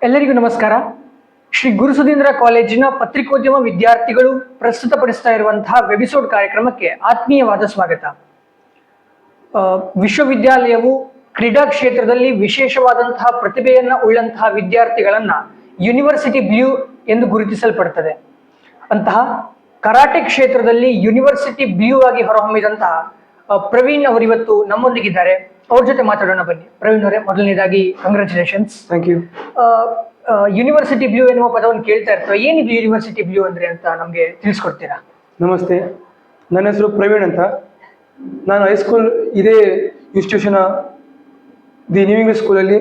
ಎಲ್ಲರಿಗೂ ನಮಸ್ಕಾರ. ಶ್ರೀ ಗುರುಸುಧೀಂದ್ರ ಕಾಲೇಜಿನ ಪತ್ರಿಕೋದ್ಯಮ ವಿದ್ಯಾರ್ಥಿಗಳು ಪ್ರಸ್ತುತಪಡಿಸ್ತಾ ಇರುವಂತಹ ವೆಬಿಸೋಡ್ ಕಾರ್ಯಕ್ರಮಕ್ಕೆ ಆತ್ಮೀಯವಾದ ಸ್ವಾಗತ. ವಿಶ್ವವಿದ್ಯಾಲಯವು ಕ್ರೀಡಾ ಕ್ಷೇತ್ರದಲ್ಲಿ ವಿಶೇಷವಾದಂತಹ ಪ್ರತಿಭೆಯನ್ನ ಉಳ್ಳಂತಹ ವಿದ್ಯಾರ್ಥಿಗಳನ್ನ ಯೂನಿವರ್ಸಿಟಿ ಬ್ಲೂ ಎಂದು ಗುರುತಿಸಲ್ಪಡುತ್ತದೆ. ಅಂತಹ ಕರಾಟೆ ಕ್ಷೇತ್ರದಲ್ಲಿ ಯೂನಿವರ್ಸಿಟಿ ಬ್ಲೂ ಆಗಿ ಹೊರಹೊಮ್ಮಿದಂತಹ ಪ್ರವೀಣ್ ಅವರಿವತ್ತು ನಮ್ಮೊಂದಿಗಿದ್ದಾರೆ. ಅವ್ರ ಜೊತೆ ಮಾತಾಡೋಣ ಬನ್ನಿ. ಪ್ರವೀಣ್ ಅವರೇ, ಮೊದಲನೇದಾಗಿ congratulations. Thank you. University blue ಎನ್ನುವ ಪದವನ್ನು ಕೇಳ್ತಾ ಇರ್ತವೆ. ಏನಿದು ಯೂನಿವರ್ಸಿಟಿ ಬ್ಲೂ ಅಂದ್ರೆ ಅಂತ ನಮಗೆ ತಿಳಿಸ್ಕೊಡ್ತೀರಾ? ನಮಸ್ತೆ, ನನ್ನ ಹೆಸರು ಪ್ರವೀಣ್ ಅಂತ. ನಾನು ಹೈಸ್ಕೂಲ್ ಇದೇ ಇನ್ಸ್ಟಿಟ್ಯೂಷನ್ ದಿ ನ್ಯೂ ಇಂಗ್ಲಿಷ್ ಸ್ಕೂಲಲ್ಲಿ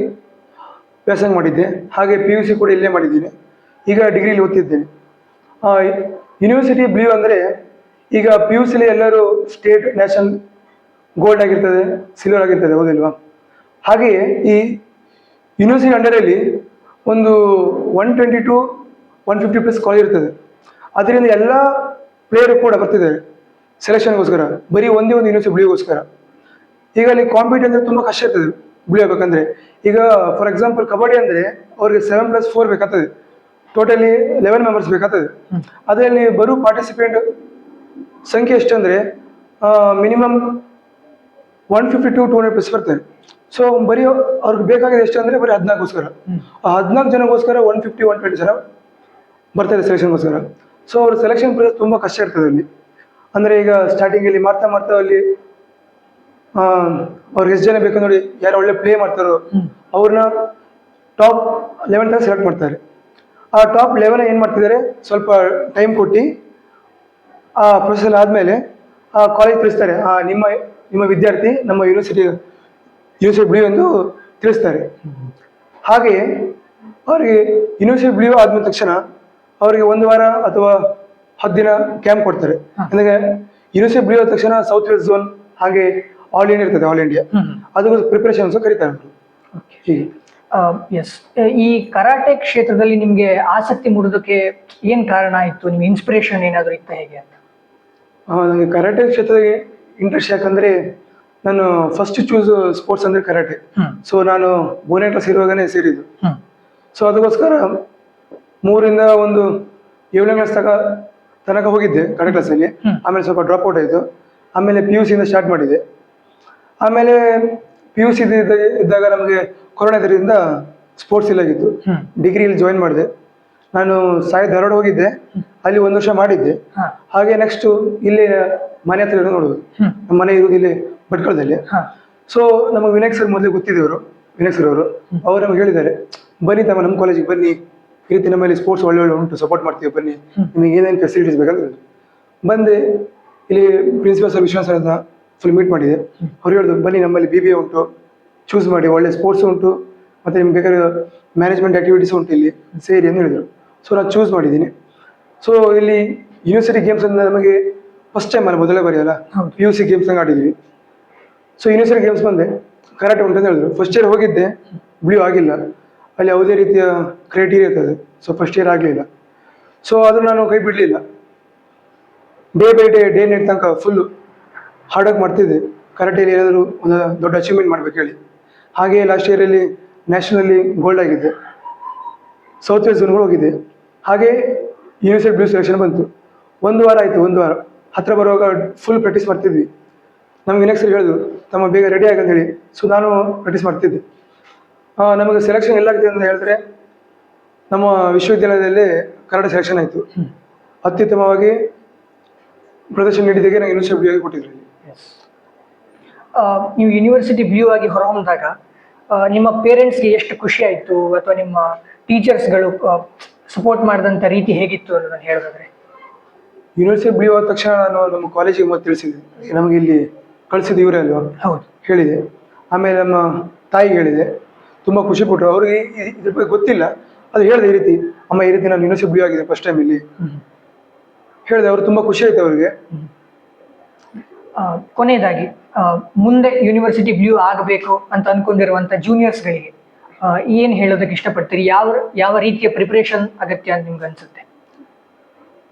ವ್ಯಾಸಂಗ ಮಾಡಿದ್ದೆ. ಹಾಗೆ PUC ಕೂಡ ಇಲ್ಲೇ ಮಾಡಿದ್ದೀನಿ. ಈಗ ಡಿಗ್ರಿಲಿ ಓದ್ತಿದ್ದೇನೆ. ಯೂನಿವರ್ಸಿಟಿ ಬ್ಲೂ ಅಂದರೆ ಈಗ PUCಲಿ ಎಲ್ಲರೂ ಸ್ಟೇಟ್, ನ್ಯಾಷನಲ್ ಗೋಲ್ಡ್ ಆಗಿರ್ತದೆ, ಸಿಲ್ವರ್ ಆಗಿರ್ತದೆ, ಹೌದಿಲ್ವಾ? ಹಾಗೆಯೇ ಈ ಯೂನಿವರ್ಸಿಟಿ ಅಂಡರಲ್ಲಿ ಒಂದು 120 to 150 ಪ್ಲಸ್ ಕಾಲೇಜ್ ಇರ್ತದೆ. ಅದರಿಂದ ಎಲ್ಲ ಪ್ಲೇಯರು ಕೂಡ ಬರ್ತಿದ್ದಾರೆ ಸೆಲೆಕ್ಷನ್ಗೋಸ್ಕರ, ಬರೀ ಒಂದೇ ಒಂದು ಯೂನಿವರ್ಸಿಟಿ ಬ್ಲೂಗೋಸ್ಕರ. ಈಗ ಅಲ್ಲಿ ಕಾಂಪಿಟ್ ಅಂದರೆ ತುಂಬ ಕಷ್ಟ ಇರ್ತದೆ ಬ್ಲೂ ಆಗಬೇಕಂದ್ರೆ. ಈಗ ಫಾರ್ ಎಕ್ಸಾಂಪಲ್ ಕಬಡ್ಡಿ ಅಂದರೆ ಅವ್ರಿಗೆ 7+4 ಬೇಕಾಗ್ತದೆ, ಟೋಟಲಿ 11 ಮೆಂಬರ್ಸ್ ಬೇಕಾಗ್ತದೆ. ಅದರಲ್ಲಿ ಬರೋ ಪಾರ್ಟಿಸಿಪೆಂಟ್ ಸಂಖ್ಯೆ ಎಷ್ಟು ಅಂದರೆ ಮಿನಿಮಮ್ 150 to 200 ಪ್ಲಸ್ ಬರ್ತದೆ. ಸೊ ಬರೀ ಅವ್ರಿಗೆ ಬೇಕಾಗಿದೆ ಎಷ್ಟು ಅಂದರೆ ಬರೀ 14ಗೋಸ್ಕರ, ಆ 14 ಜನಗೋಸ್ಕರ 150-120 ಜನ ಬರ್ತಾರೆ ಸೆಲೆಕ್ಷನ್ಗೋಸ್ಕರ. ಸೊ ಅವ್ರ ಸೆಲೆಕ್ಷನ್ ಪ್ರೊಸೆಸ್ ತುಂಬ ಕಷ್ಟ ಇರ್ತದೆ ಅಲ್ಲಿ. ಅಂದರೆ ಈಗ ಸ್ಟಾರ್ಟಿಂಗಲ್ಲಿ ಮಾಡ್ತಾ ಮಾಡ್ತಾ ಅಲ್ಲಿ ಅವ್ರಿಗೆ ಎಷ್ಟು ಜನ ಬೇಕು ನೋಡಿ, ಯಾರು ಒಳ್ಳೆ ಪ್ಲೇ ಮಾಡ್ತಾರೋ ಅವ್ರನ್ನ ಟಾಪ್ 11 ತನಕ ಸೆಲೆಕ್ಟ್ ಮಾಡ್ತಾರೆ. ಆ ಟಾಪ್ 11 ಏನು ಮಾಡ್ತಿದ್ದಾರೆ, ಸ್ವಲ್ಪ ಟೈಮ್ ಕೊಟ್ಟು ಆ ಪ್ರೊಸೆಸ್ ಆದಮೇಲೆ ಆ ಕಾಲೇಜ್ ತಿಳಿಸ್ತಾರೆ, ನಿಮ್ಮ ವಿದ್ಯಾರ್ಥಿ ನಮ್ಮ ಯೂನಿವರ್ಸಿಟಿ ಬ್ಲೂ ಎಂದು ತಿಳಿಸ್ತಾರೆ. ಹಾಗೆಯೇ ಅವರಿಗೆ ಯೂನಿವರ್ಸಿಟಿ ಬ್ಲೂ ಆದ್ಮೇಲೆ ತಕ್ಷಣ ಅವರಿಗೆ 1 ವಾರ ಅಥವಾ 10 ದಿನ ಕ್ಯಾಂಪ್ ಕೊಡ್ತಾರೆ. ಅಂದರೆ ಯೂನಿವರ್ಸಿಟಿ ಬ್ಲೂ ಆದ ತಕ್ಷಣ ಸೌತ್ ವೆಸ್ಟ್ ಝೋನ್, ಹಾಗೆ ಆಲ್ ಇಂಡಿಯಾ ಇರ್ತದೆ, ಆಲ್ ಇಂಡಿಯಾ, ಅದು ಪ್ರಿಪರೇಷನ್ಸ್ ಕರೀತಾರೆ. ಹೀಗೆ ಎಸ್, ಈ ಕರಾಟೆ ಕ್ಷೇತ್ರದಲ್ಲಿ ನಿಮಗೆ ಆಸಕ್ತಿ ಮೂಡೋದಕ್ಕೆ ಏನು ಕಾರಣ ಇತ್ತು? ನಿಮ್ಮ ಇನ್ಸ್ಪಿರೇಷನ್ ಏನಾದರೂ ಇತ್ತ ಹೇಗೆ ಅಂತ? ನನಗೆ ಕರಾಟೆ ಕ್ಷೇತ್ರಕ್ಕೆ ಇಂಟ್ರೆಸ್ಟ್ ಯಾಕಂದರೆ ನಾನು ಫಸ್ಟ್ ಚೂಸ್ ಸ್ಪೋರ್ಟ್ಸ್ ಅಂದರೆ ಕರಾಟೆ. ಸೊ ನಾನು 3ನೇ ಕ್ಲಾಸ್ ಇರುವಾಗನೇ ಸೇರಿದ್ದು. ಸೊ ಅದಕ್ಕೋಸ್ಕರ 3ರಿಂದ ಒಂದು 7ನೇ ಕ್ಲಾಸ್ ತನಕ ಹೋಗಿದ್ದೆ ಕರಾಟೆ ಕ್ಲಾಸಲ್ಲಿ. ಆಮೇಲೆ ಸ್ವಲ್ಪ ಡ್ರಾಪ್ ಔಟ್ ಆಯಿತು. ಆಮೇಲೆ PUCಯಿಂದ ಸ್ಟಾರ್ಟ್ ಮಾಡಿದೆ. ಆಮೇಲೆ PUC ಇದ್ದಾಗ ನಮಗೆ ಕೊರೋನಾ ಇದರಿಂದ ಸ್ಪೋರ್ಟ್ಸ್ ಇಲ್ಲಾಗಿತ್ತು. ಡಿಗ್ರಿಯಲ್ಲಿ ಜಾಯಿನ್ ಮಾಡಿದೆ. ನಾನು ಧಾರವಾಡ ಹೋಗಿದ್ದೆ, ಅಲ್ಲಿ 1 ವರ್ಷ ಮಾಡಿದ್ದೆ. ಹಾಗೆ ನೆಕ್ಸ್ಟು ಇಲ್ಲಿ ಮನೆ ಹತ್ರ ಇರೋದು ನೋಡೋದು. ನಮ್ಮ ಮನೆ ಇರೋದು ಇಲ್ಲಿ ಭಟ್ಕಳದಲ್ಲಿ. ಸೊ ನಮಗೆ ವಿನಾಯಕ್ ಸರ್ ಮೊದಲೇ ಗೊತ್ತಿದ್ದವರು, ವಿನಾಯಕ್ ಸರ್ ಅವರು ನಮಗೆ ಹೇಳಿದ್ದಾರೆ, ಬನ್ನಿ ತಮ್ಮ ನಮ್ಮ ಕಾಲೇಜಿಗೆ ಬನ್ನಿ, ಈ ರೀತಿ ನಮ್ಮಲ್ಲಿ ಸ್ಪೋರ್ಟ್ಸ್ ಒಳ್ಳೆ ಉಂಟು, ಸಪೋರ್ಟ್ ಮಾಡ್ತೀವಿ, ಬನ್ನಿ, ನಿಮಗೆ ಏನೇನು ಫೆಸಿಲಿಟೀಸ್ ಬೇಕಂದ್ರೆ. ಬಂದೆ, ಇಲ್ಲಿ ಪ್ರಿನ್ಸಿಪಲ್ ಸರ್ ವಿಶ್ವಾಸ ಸರ್ನ ಫುಲ್ ಮೀಟ್ ಮಾಡಿದೆ. ಅವ್ರು ಹೇಳಿದ್ರು, ಬನ್ನಿ ನಮ್ಮಲ್ಲಿ BBA ಉಂಟು, ಚೂಸ್ ಮಾಡಿ, ಒಳ್ಳೆ ಸ್ಪೋರ್ಟ್ಸ್ ಉಂಟು, ಮತ್ತು ನಿಮ್ಗೆ ಬೇಕಾದ್ರೆ ಮ್ಯಾನೇಜ್ಮೆಂಟ್ ಆ್ಯಕ್ಟಿವಿಟೀಸ್ ಉಂಟು, ಇಲ್ಲಿ ಸೇರಿ ಅಂತ ಹೇಳಿದರು. ಸೊ ನಾನು ಚೂಸ್ ಮಾಡಿದ್ದೀನಿ. ಸೊ ಇಲ್ಲಿ ಯೂನಿವರ್ಸಿಟಿ ಗೇಮ್ಸ್ ಅಂದರೆ ನಮಗೆ ಫಸ್ಟ್ ಟೈಮ್ ಅಲ್ಲ, ಮೊದಲೇ ಬರೆಯಲ್ಲ, PUC ಗೇಮ್ಸ್ನಾಗ ಆಡಿದ್ವಿ. ಸೊ ಯೂನಿವರ್ಸಿಟಿ ಗೇಮ್ಸ್ ಬಂದೆ, ಕರಾಟೆ ಉಂಟು ಅಂತ ಹೇಳಿದ್ರು. ಫಸ್ಟ್ ಇಯರ್ ಹೋಗಿದ್ದೆ, ಬ್ಲೂ ಆಗಿಲ್ಲ, ಅಲ್ಲಿ ಯಾವುದೇ ರೀತಿಯ ಕ್ರೈಟೀರಿಯಾ ಇರ್ತದೆ. ಸೊ ಫಸ್ಟ್ ಇಯರ್ ಆಗಲಿಲ್ಲ. ಸೊ ಅದು ನಾನು ಕೈ ಬಿಡಲಿಲ್ಲ. ಡೇ ಬೈ ಡೇ ನೈಟ್ ತನಕ ಫುಲ್ಲು ಹಾರ್ಡ್ ವರ್ಕ್ ಮಾಡ್ತಿದ್ದೆ. ಕರಾಟೆಯಲ್ಲಿ ಏನಾದರೂ ಒಂದು ದೊಡ್ಡ ಅಚೀವ್ಮೆಂಟ್ ಮಾಡ್ಬೇಕು ಹೇಳಿ. ಹಾಗೆ ಲಾಸ್ಟ್ ಇಯರಲ್ಲಿ ನ್ಯಾಷನಲಿ ಗೋಲ್ಡ್ ಆಗಿದ್ದೆ, ಸೌತ್ ವೆಸ್ಟ್ ಝೋನ್ಗಳು ಹೋಗಿದ್ದೆ. ಹಾಗೆ ಯೂನಿವರ್ಸಿಟಿ ಬ್ಲೂ ಸೆಲೆಕ್ಷನ್ ಬಂತು. 1 ವಾರ ಆಯಿತು. 1 ವಾರ ಹತ್ರ ಬರುವಾಗ ಫುಲ್ ಪ್ರಾಕ್ಟೀಸ್ ಮಾಡ್ತಿದ್ವಿ. ನಮ್ಗೆ ವಿನಾಯಕ್ ಸರ್ ಹೇಳಿದ್ರು, ತಮ್ಮ ಬೇಗ ರೆಡಿ ಆಗಂತ ಹೇಳಿ. ಸೊ ನಾನು ಪ್ರಾಕ್ಟೀಸ್ ಮಾಡ್ತಿದ್ದೆ. ನಮಗೆ ಸೆಲೆಕ್ಷನ್ ಎಲ್ಲಾಗಿದೆ ಅಂತ ಹೇಳಿದ್ರೆ, ನಮ್ಮ ವಿಶ್ವವಿದ್ಯಾಲಯದಲ್ಲೇ ಕರಾಟೆ ಸೆಲೆಕ್ಷನ್ ಆಯಿತು. ಅತ್ಯುತ್ತಮವಾಗಿ ಪ್ರದರ್ಶನ ನೀಡಿದಾಗೆ ನಂಗೆ ಯೂನಿವರ್ಸಿಟಿ ಬ್ಲೂ ಆಗಿ ಕೊಟ್ಟಿದ್ರು. ನೀವು ಯೂನಿವರ್ಸಿಟಿ ಬ್ಲೂ ಆಗಿ ಹೊರಹೊಮ್ಮಿದಾಗ ನಿಮ್ಮ ಪೇರೆಂಟ್ಸ್ಗೆ ಎಷ್ಟು ಖುಷಿ ಆಯಿತು, ಅಥವಾ ನಿಮ್ಮ ಟೀಚರ್ಸ್ಗಳು ಸಪೋರ್ಟ್ ಮಾಡಿದಂಥ ರೀತಿ ಹೇಗಿತ್ತು ಅನ್ನೋದನ್ನು ಹೇಳೋದಾದ್ರೆ? ಯೂನಿವರ್ಸಿಟಿ ಬ್ಲೂ ಆದ ತಕ್ಷಣ ನಾನು ನಮ್ಮ ಕಾಲೇಜಿಗೆ ಮತ್ತೆ ತಿಳಿಸಿದೆ, ನಮಗೆ ಇಲ್ಲಿ ಕಳಿಸಿದ್ದು ಇವರೇ ಅಲ್ವಾ, ಹೌದು ಹೇಳಿದೆ. ಆಮೇಲೆ ನಮ್ಮ ತಾಯಿಗೆ ಹೇಳಿದೆ, ತುಂಬ ಖುಷಿ ಪಟ್ಟರು. ಅವ್ರಿಗೆ ಇದ್ರ ಬಗ್ಗೆ ಗೊತ್ತಿಲ್ಲ, ಅದು ಹೇಳಿದೆ, ಈ ರೀತಿ ಅಮ್ಮ, ಈ ರೀತಿ ನಾನು ಯೂನಿವರ್ಸಿಟಿ ಬ್ಲೂ ಆಗಿದೆ ಫಸ್ಟ್ ಟೈಮ್ ಇಲ್ಲಿ ಹೇಳಿದೆ. ಅವ್ರು ತುಂಬ ಖುಷಿ ಆಯ್ತು ಅವ್ರಿಗೆ. ಕೊನೆಯದಾಗಿ, ಮುಂದೆ ಯೂನಿವರ್ಸಿಟಿ ಬ್ಲೂ ಆಗಬೇಕು ಅಂತ ಅನ್ಕೊಂಡಿರುವಂಥ ಜೂನಿಯರ್ಸ್ಗಳಿಗೆ ಏನು ಹೇಳೋದಕ್ಕೆ ಇಷ್ಟಪಡ್ತೀರಿ? ಯಾವ ರೀತಿಯ ಪ್ರಿಪ್ರೇಷನ್ ಅಗತ್ಯ ಅಂತ ನಿಮ್ಗೆ ಅನ್ಸುತ್ತೆ?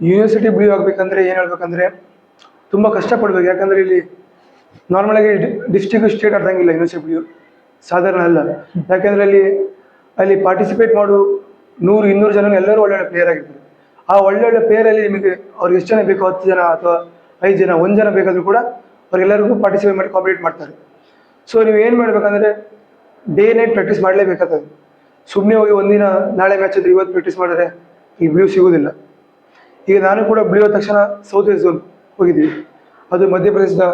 ಯೂನಿವರ್ಸಿಟಿ ಬ್ಲೂ ಆಗಬೇಕಂದ್ರೆ ಏನು ಹೇಳ್ಬೇಕಂದ್ರೆ ತುಂಬ ಕಷ್ಟಪಡ್ಬೇಕು. ಯಾಕಂದರೆ ಇಲ್ಲಿ ನಾರ್ಮಲಾಗಿ ಡಿಸ್ಟ್ರಿಕ್ಟ್ ಸ್ಟೇಟ್ ಆಡ್ದಂಗಿಲ್ಲ ಯೂನಿವರ್ಸಿಟಿ ಬ್ಲೂ, ಸಾಧಾರಣ ಅಲ್ಲ. ಯಾಕೆಂದರೆ ಅಲ್ಲಿ ಪಾರ್ಟಿಸಿಪೇಟ್ 100-200 ಜನ ಎಲ್ಲರೂ ಒಳ್ಳೊಳ್ಳೆ ಪ್ಲೇಯರ್ ಆಗಿರ್ತಾರೆ. ಆ ಒಳ್ಳೊಳ್ಳೆ ಪ್ಲೇಯರಲ್ಲಿ ನಿಮಗೆ ಅವ್ರಿಗೆ ಎಷ್ಟು ಜನ ಬೇಕು, 10 ಜನ ಅಥವಾ 5 ಜನ, 1 ಜನ ಬೇಕಾದರೂ ಕೂಡ ಅವ್ರಿಗೆಲ್ಲರಿಗೂ ಪಾರ್ಟಿಸಿಪೇಟ್ ಮಾಡಿ ಕಾಂಪಿಟೇಟ್ ಮಾಡ್ತಾರೆ. ಸೊ ನೀವು ಏನು ಮಾಡಬೇಕಂದ್ರೆ ಡೇ ನೈಟ್ ಪ್ರಾಕ್ಟೀಸ್ ಮಾಡಲೇಬೇಕಾಗ್ತದೆ. ಸುಮ್ಮನೆ ಹೋಗಿ ಒಂದಿನ ನಾಳೆ ಮ್ಯಾಚ್ ಇದ್ರೆ ಇವತ್ತು ಪ್ರಾಕ್ಟೀಸ್ ಮಾಡಿದ್ರೆ ಈ ಬ್ಲೂ ಸಿಗೋದಿಲ್ಲ. ಈಗ ನಾನು ಕೂಡ ಬ್ಲೂ ಆದ ತಕ್ಷಣ ಸೌತ್ ವೆಸ್ಟ್ ಝೋನ್ ಹೋಗಿದ್ವಿ. ಅದು ಮಧ್ಯಪ್ರದೇಶದ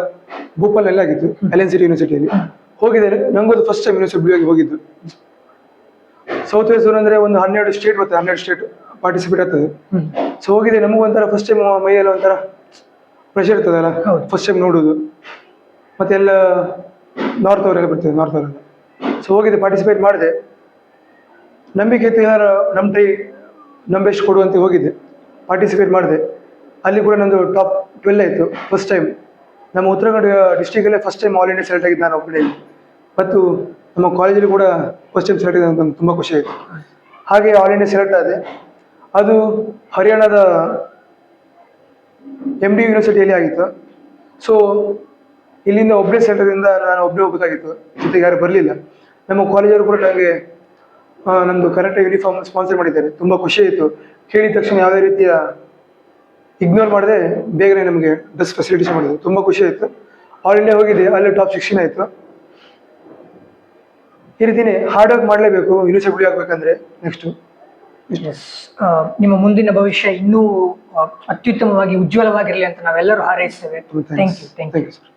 ಭೋಪಾಲ್ನಲ್ಲಿ ಆಗಿತ್ತು, ಅಲೆನ್ ಸಿಟಿ ಯೂನಿವರ್ಸಿಟಿಯಲ್ಲಿ ಹೋಗಿದ್ದೇನೆ. ನಂಗೊಂದು ಫಸ್ಟ್ ಟೈಮ್ ಯೂನಿವರ್ಸಿಟಿ ಬ್ಲೂ ಆಗಿ ಹೋಗಿದ್ದು. ಸೌತ್ ವೆಸ್ಟ್ ಝೋನ್ ಅಂದರೆ ಒಂದು 12 ಸ್ಟೇಟ್ ಬರ್ತದೆ, 12 ಸ್ಟೇಟ್ ಪಾರ್ಟಿಸಿಪೇಟ್ ಆಗ್ತದೆ. ಸೊ ಹೋಗಿದೆ, ನಮಗೊಂಥರ ಫಸ್ಟ್ ಟೈಮ್ ಮೈಯೆಲ್ಲ ಒಂಥರ ಪ್ರೆಷರ್ ಇರ್ತದಲ್ಲ, ಫಸ್ಟ್ ಟೈಮ್ ನೋಡೋದು. ಮತ್ತೆ ಎಲ್ಲ ನಾರ್ತ್ ಅವರೆಲ್ಲ ಬರ್ತದೆ, ನಾರ್ತ್ ಅವರೆಲ್ಲ. ಸೊ ಹೋಗಿದೆ, ಪಾರ್ಟಿಸಿಪೇಟ್ ಮಾಡಿದೆ. ನಂಬಿಕೆ ಇತ್ತು ಏನಾರು ನಮ್ಮ ಬೆಸ್ಟ್ ಕೊಡುವಂತೆ ಹೋಗಿದ್ದೆ, ಪಾರ್ಟಿಸಿಪೇಟ್ ಮಾಡಿದೆ. ಅಲ್ಲಿ ಕೂಡ ನಂದು ಟಾಪ್ 12 ಆಯಿತು ಫಸ್ಟ್ ಟೈಮ್. ನಮ್ಮ ಉತ್ತರಾಖಂಡ ಡಿಸ್ಟಿಕಲ್ಲೇ first time all India select ಆಗಿದ್ದು ನಾನು ಒಬ್ಬನೇ. ಮತ್ತು ನಮ್ಮ ಕಾಲೇಜಲ್ಲಿ ಕೂಡ ಫಸ್ಟ್ ಟೈಮ್ ಸೆಲೆಕ್ಟ್ ಆಗಿದೆ, ನಂಗೆ ತುಂಬ ಖುಷಿ ಆಯಿತು. ಹಾಗೆ ಆಲ್ ಇಂಡಿಯಾ ಸೆಲೆಕ್ಟ್ ಆದೆ. ಅದು ಹರಿಯಾಣದ MD ಯೂನಿವರ್ಸಿಟಿಯಲ್ಲಿ ಆಗಿತ್ತು. ಸೊ ಇಲ್ಲಿಂದ ಒಬ್ಬನೇ ಸೆಂಟರಿಂದ ನಾನು ಒಬ್ಬನೇ ಹೋಗಬೇಕಾಗಿತ್ತು, ಜೊತೆಗೆ ಯಾರು ಬರಲಿಲ್ಲ. ನಮ್ಮ ಕಾಲೇಜವರು ಕೂಡ ನನಗೆ ನಮ್ಮದು ಕರೆಕ್ಟ್ ಯೂನಿಫಾರ್ಮ್ ಸ್ಪಾನ್ಸರ್ ಮಾಡಿದ್ದಾರೆ. ತುಂಬ ಖುಷಿ ಆಯಿತು. ಕೇಳಿದ ತಕ್ಷಣ ಯಾವುದೇ ರೀತಿಯ ಇಗ್ನೋರ್ ಮಾಡದೆ ಬೇಗನೆ ನಮಗೆ ಡ್ರೆಸ್ ಫೆಸಿಲಿಟೀಸ್ ಮಾಡಿದ್ರು. ತುಂಬ ಖುಷಿ ಆಯಿತು. ಆಲ್ ಇಂಡಿಯಾ ಹೋಗಿದೆ, ಅಲ್ಲಿ ಟಾಪ್ 16 ಆಯಿತು. ಈ ರೀತಿಯೇ ಹಾರ್ಡ್ ವರ್ಕ್ ಮಾಡಲೇಬೇಕು ಯೂನಿವರ್ಸಿಟಿ ಆಗಬೇಕಂದ್ರೆ. ನೆಕ್ಸ್ಟು ನಿಮ್ಮ ಮುಂದಿನ ಭವಿಷ್ಯ ಇನ್ನೂ ಅತ್ಯುತ್ತಮವಾಗಿ ಉಜ್ವಲವಾಗಿರಲಿ ಅಂತ ನಾವೆಲ್ಲರೂ ಹಾರೈಸ್ತೇವೆ. Thank you sir.